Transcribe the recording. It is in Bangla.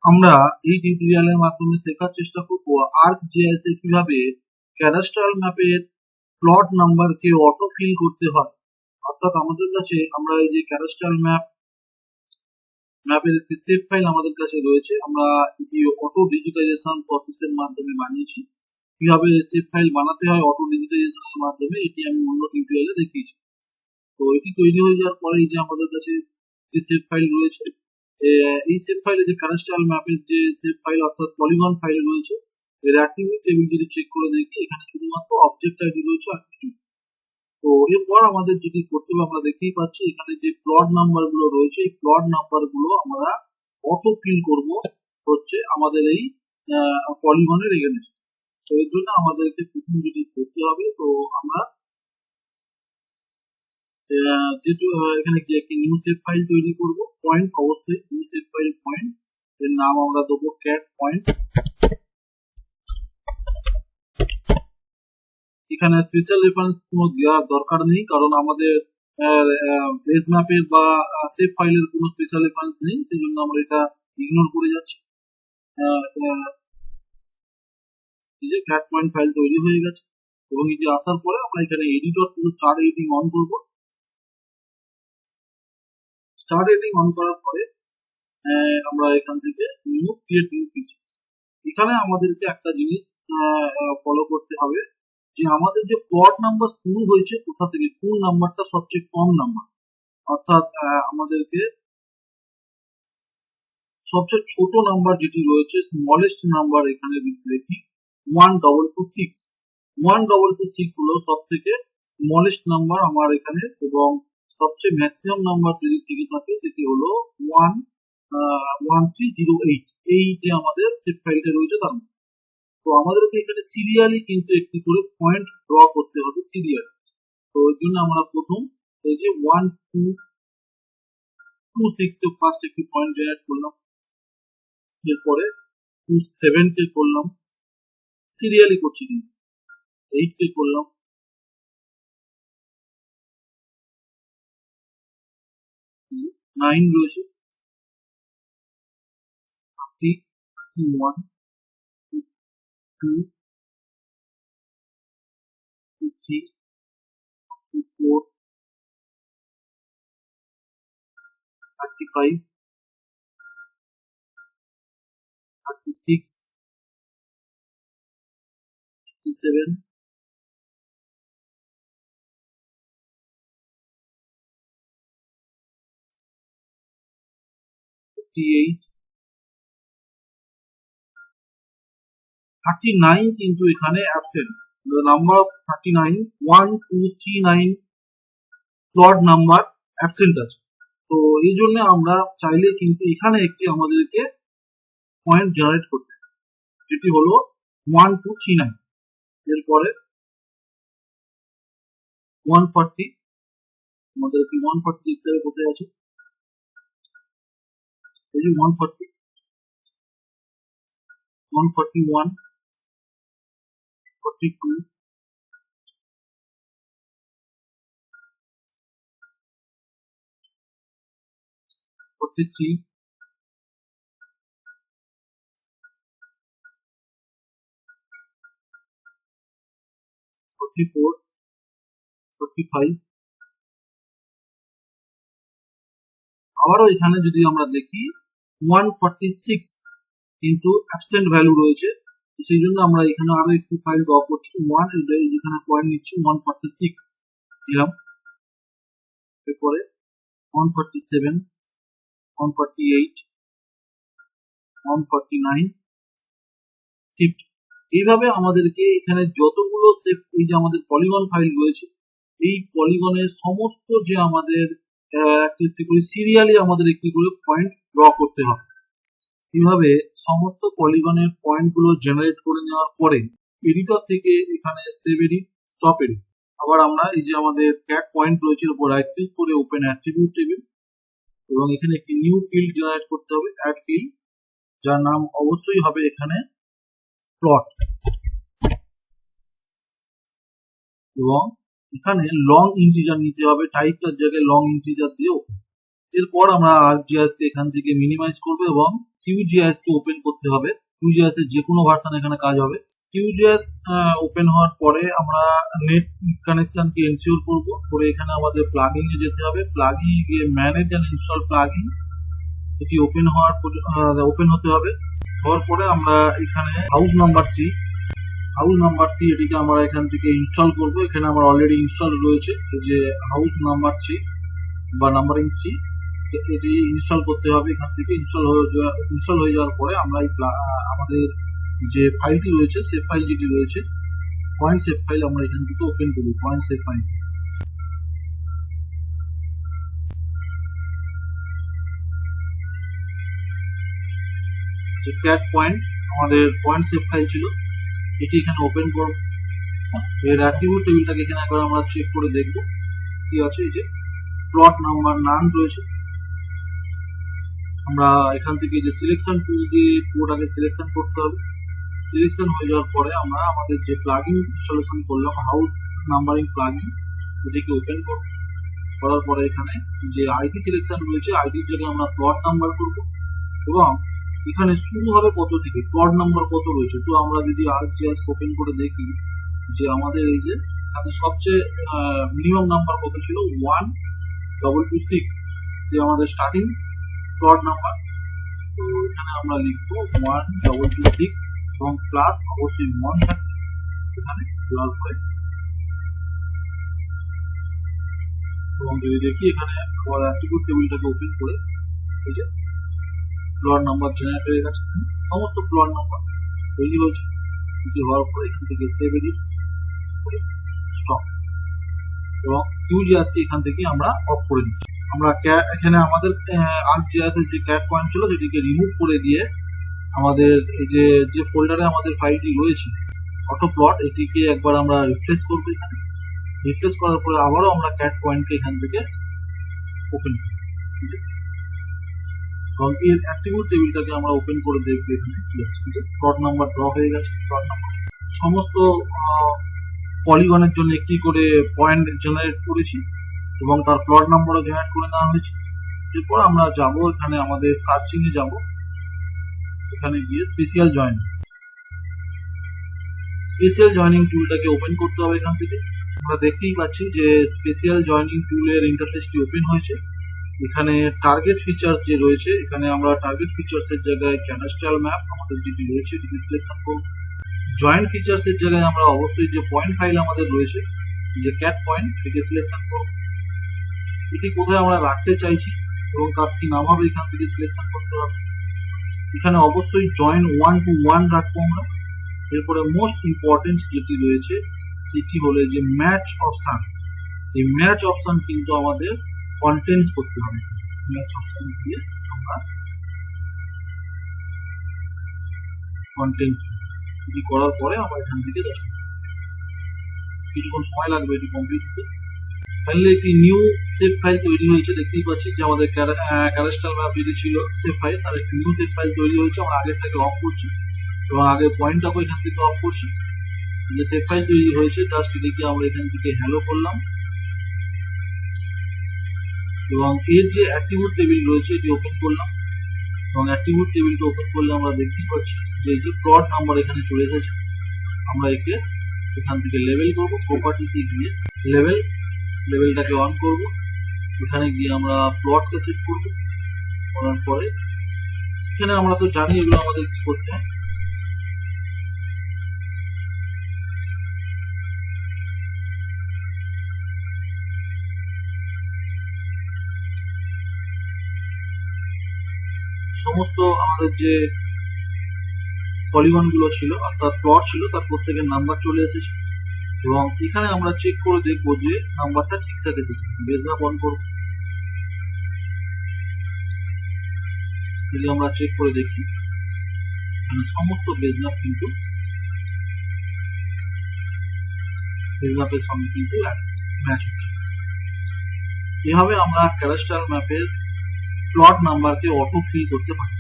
আমরা এই টিউটোরিয়ালের মাধ্যমে শেখার চেষ্টা করব ArcGIS এ কিভাবে ক্যাডাস্ট্রাল ম্যাপের প্লট নাম্বারকে অটো ফিল করতে হয়। অর্থাৎ আমাদের কাছে আমরা এই যে ক্যাডাস্ট্রাল ম্যাপের একটি সেভ ফাইল আমাদের কাছে রয়েছে, আমরা এটি অটো ডিজিটাইজেশন প্রসেসের মাধ্যমে বানিয়েছি। কিভাবে সেভ ফাইল বানাতে হয় অটো ডিজিটাইজেশনের মাধ্যমে এটি আমি অন্য টিউটোরিয়ালে দেখিয়েছি। তো এটি তৈরি হয়ে যাওয়ার পরে এই যে আমাদের কাছে যে সেভ ফাইল রয়েছে, এই সেভ ফাইলে যে ক্যাডাস্ট্রাল ম্যাপের যে সেভ ফাইল অর্থাৎ পলিগন ফাইল রয়েছে, এর অ্যাক্টিভিটি টেবিল যদি চেক করে দেখি এখানে শুধুমাত্র অবজেক্ট আইডি রয়েছে আর কিছু। তো এরপর আমাদের যেটি করতে হবে আমরা দেখতেই পাচ্ছি এখানে যে প্লট নাম্বার গুলো রয়েছে, এই প্লট নাম্বার গুলো আমরা অটো ফিল করব হচ্ছে আমাদের এই পলিগনের এগেনস্ট। তো এর জন্য আমাদেরকে প্রথম যেটি করতে হবে, তো আমরা যেহেতু এখানে কি একটি নিউ সেভ ফাইল তৈরি করব, পয়েন্ট অবশ্যই নিউ সেভ ফাইল পয়েন্ট, এর নাম আমরা দেবো ক্যাট পয়েন্ট। এখানে স্পেশাল রেফারেন্স কোনো দেওয়ার দরকার নেই, কারণ আমাদের বেস ম্যাপের বা সেভ ফাইলের কোনো স্পেশাল রেফারেন্স নেই, সেই জন্য আমরা এটা ইগনোর করে যাচ্ছি। এই যে ক্যাট পয়েন্ট ফাইল তৈরি হয়ে গেছে এবং এটি আসার পরে আমরা এখানে editor to start editing on করব। স্টার্ট এডিটিং অন করার পরে আমরা এখান থেকে নিউ ক্রিয়েট নিউ ফিচার্স, এখানে আমাদেরকে একটা জিনিস ফলো করতে হবে যে আমাদের যে প্লট নাম্বার শুরু হয়েছে কোথা থেকে, কোন নাম্বারটা সবচেয়ে কম নাম্বার, অর্থাৎ আমাদেরকে সবচেয়ে ছোট নাম্বার যেটি রয়েছে স্মলেস্ট নাম্বার এখানে লিখি 1226। 1226 হলো সব থেকে স্মলেস্ট নাম্বার আমার এখানে, এবং সবচেয়ে ম্যাক্সিমাম নাম্বার যদি থেকে থাকে সেটি হলো 1308। এই যে আমাদের সেভ ফাইলটা রয়েছে তার মধ্যে। তো আমাদেরকে এখানে সিরিয়ালি কিন্তু একটি করে পয়েন্ট ড্র করতে হবে সিরিয়াল। তো এর জন্য আমরা প্রথম এই যে 1226 কে ফার্স্ট একটি পয়েন্ট জেনারেট করলাম, এরপরে 27 কে করলাম, সিরিয়ালি করছি কিন্তু 8 কে করলাম, 9 রয়েছে, 31, 2, 3, 4, 35, 36, 37, 58, 39 কিন্তু এখানে absent. The number of 39, 1, 2, 3, 9 plot number absent আছে। তো এই জন্য আমরা চাইলে কিন্তু এখানে একটি আমাদেরকে পয়েন্ট জেনারেট করতে হবে যেটি হলো 1239। এরপরে 140, আমাদেরকে 140 লিখতে হবে, কোথায় আছে এই যে 140, 141, 42, 43, 44, 45। আবারও এখানে যদি আমরা দেখি 146 কিন্তু অ্যাবসেন্ট ভ্যালু রয়েছে, সেই জন্য আমরা এখানে আরো একটু ফাইল ড্র করছি, এখানে পয়েন্ট নিচ্ছি 146 দিলাম, এরপরে 147, 148, 149, 50। এইভাবে আমাদেরকে এখানে যতগুলো সেভ এই যে আমাদের পলিগন ফাইল রয়েছে, এই পলিগনের সমস্ত যে আমাদের একটি করে সিরিয়ালি আমাদের একটি করে পয়েন্ট ড্র করতে হবে। এইভাবে সমস্ত পলিগনের পয়েন্ট গুলো জেনারেট করে নেওয়ার পরে এডিটর থেকে এখানে সেভ এডিট, স্টপ এডিট, আবার আমরা এই যে আমাদের ক্যাট পয়েন্ট রয়েছে উপর রাইট ক্লিক করে ওপেন অ্যাট্রিবিউট টেবিল, এবং এখানে একটি নিউ ফিল্ড জেনারেট করতে হবে, অ্যাড ফিল্ড, যার নাম অবশ্যই হবে এখানে প্লট, এবং এখানে লং ইন্টিজার নিতে হবে, টাইপটার জায়গায় লং ইন্টিজার দিয়ে ওপেন। এরপর আমরা ArcGIS কে এখান থেকে মিনিমাইজ করবো এবং QGIS কে ওপেন করতে হবে। QGIS এর যে কোনো ভার্সন এখানে কাজ হবে। QGIS ওপেন হওয়ার পরে আমরা নেট কানেকশন কে এনশিওর করব, করে এখানে আমাদের প্লাগইন এ যেতে হবে। প্লাগইন এ গিয়ে ম্যানেজ এন্ড ইনস্টল প্লাগইন, এটি ওপেন ওপেন হতে হবে। হওয়ার পরে আমরা এখানে হাউস নাম্বার 3 এটিকে আমরা এখান থেকে ইনস্টল করব। এখানে আমার অলরেডি ইনস্টল রয়েছে, এই যে হাউস নাম্বার 3 বা নাম্বারিং 3, এটি ইনস্টল করতে হবে। এখান থেকে ইনস্টল হয়ে যাওয়ার পরে আমরা আমাদের যে ফাইলটি রয়েছে, সেভ ফাইল যেটি রয়েছে, পয়েন্ট সেভ ফাইল, আমরা এখান থেকে ওপেন করব। পয়েন্ট সেভ ফাইল, যে ক্যাট পয়েন্ট আমাদের পয়েন্ট সেভ ফাইল ছিল, এটি এখানে ওপেন করব। এর অ্যাট্রিবিউট টেবিলটাকে এখানে একবার আমরা চেক করে দেখব কি আছে। এই যে প্লট নাম্বার নান রয়েছে, আমরা এখান থেকে যে সিলেকশন টুল দিয়ে পুরোটাকে সিলেকশন করতে হবে। সিলেকশন হয়ে যাওয়ার পরে আমরা আমাদের যে প্লাগইন ইনস্টলেশন করলাম, হাউস নাম্বারিং প্লাগইন, এটিকে ওপেন করব। করার পরে এখানে যে আইডি সিলেকশন রয়েছে, আইডির জায়গায় আমরা প্লট নাম্বার করব এবং এখানে শুরু হবে কত থেকে, প্লট নাম্বার কত রয়েছে। তো আমরা যদি ArcGIS ওপেন করে দেখি যে আমাদের এই যে এখানে সবচেয়ে মিনিমাম নাম্বার কত ছিল, 1226, যে আমাদের স্টার্টিং প্লট নাম্বার। তো এখানে আমরা লিখবো 1226 এবং প্লাস অবশ্যই 1 থাকে এখানে দেওয়ার পরে। এবং যদি দেখি এখানে অ্যাট্রিবিউট টেবিলটাকে ওপেন করে এই যে প্লট নাম্বার জেনারেট হয়ে গেছে, সমস্ত প্লট নাম্বার তৈরি হয়েছে। এটি হওয়ার পরে এখান থেকে সেভ এডিট করে স্টপ, এবং QGIS কে এখান থেকে আমরা অফ করে দিচ্ছি। আমরা এখানে আমাদের ArcGIS এর যে ক্যাট পয়েন্ট ছিল সেটিকে রিমুভ করে দিয়ে আমাদের এই যে ফোল্ডারে আমাদের ফাইলটি রয়েছে অটো প্লট, এটিকে একবার আমরা রিফ্রেশ করবো। এখানে রিফ্রেশ করার পরে আবারও আমরা ক্যাট পয়েন্টকে এখান থেকে ওপেন করব এবং এর অ্যাট্রিবিউট টেবিলটাকে আমরা ওপেন করে দেখবো। এখানে কি আছে, প্লট নাম্বার ড্র হয়ে গেছে। প্লট নাম্বার সমস্ত পলিগনের জন্য একটি করে পয়েন্ট জেনারেট করেছি এবং তার প্লট নাম্বারও জেনারেট করে নেওয়া হয়েছে। এরপর আমরা যাব এখানে আমাদের সার্চিং এ যাব, এখানে গিয়ে স্পেশাল জয়েনিং টুলটাকে ওপেন করতে হবে। এখান থেকে আমরা দেখতেই পাচ্ছি যে স্পেশাল জয়েনিং টুলের ইন্টারফেসটি ওপেন হয়েছে। এখানে টার্গেট ফিচার্স যে রয়েছে, এখানে আমরা টার্গেট ফিচার্স এর জায়গায় ক্যাডাস্ট্রাল ম্যাপ আমাদের যেটি রয়েছে সেটি সিলেকশন করব। জয়েন্ট ফিচার্স এর জায়গায় আমরা অবশ্যই যে পয়েন্ট ফাইল আমাদের রয়েছে, যে ক্যাট পয়েন্ট, এটি সিলেকশন করব। এটি কোথায় আমরা রাখতে চাইছি এবং তার কি নাম হবে এখান থেকে সিলেকশন করতে হবে। এখানে অবশ্যই জয়েন 1 to 1 রাখবো আমরা। এরপরে মোস্ট ইম্পর্টেন্ট যেটি রয়েছে সেটি হলো যে ম্যাচ অপশন। এই ম্যাচ অপশন কিন্তু আমাদের কন্টেন্টস করতে হবে। ম্যাচ অপশন দিয়ে আমরা কন্টেন্টস এটি করার পরে আমরা এখান থেকে কিছুক্ষণ সময় লাগবে এটি কমপ্লিট হতে। ফাইনালি একটি নিউ সেভ ফাইল তৈরি হয়েছে, দেখতেই পাচ্ছি যে আমাদের ক্যাডাস্ট্রাল ম্যাপ যেটি ছিল সেভ ফাইল, তার একটি নিউ সেভ ফাইল তৈরি হয়েছে। আমরা আগেরটাকে অফ করছি এবং আগের পয়েন্টটাকে এখান থেকে অফ করছি। যে সেভ ফাইল তৈরি হয়েছে জাস্ট এটিকে আমরা এখান থেকে হ্যালো করলাম এবং এর যে অ্যাট্রিবিউট টেবিল রয়েছে এটি ওপেন করলাম এবং অ্যাট্রিবিউট টেবিলটা ওপেন করলে আমরা দেখতেই পাচ্ছি যে এই যে প্লট নাম্বার এখানে চলে এসেছে। আমরা একে এখান থেকে লেভেল করবো, প্রপার্টিসে গিয়ে লেভেলটাকে অন করব। এখানে গিয়ে আমরা প্লটকে সেট করব। করার পরে এখানে আমরা তো জানি এগুলো আমাদের কি করতে হয়। সমস্ত আমাদের যে পলিগন গুলো ছিল অর্থাৎ প্লট ছিল তার প্রত্যেকের নাম্বার চলে এসেছে এবং এখানে আমরা চেক করে দেখবো যে নাম্বারটা ঠিকঠাক এসেছে। বেজ ম্যাপ অন করব, যদি আমরা চেক করে দেখি এখানে সমস্ত বেজ ম্যাপ কিন্তু বেজ ম্যাপের সঙ্গে কিন্তু ম্যাচ হচ্ছে। এভাবে আমরা ক্যাডাস্ট্রাল ম্যাপের প্লট নাম্বারকে অটো ফিল করতে পারি।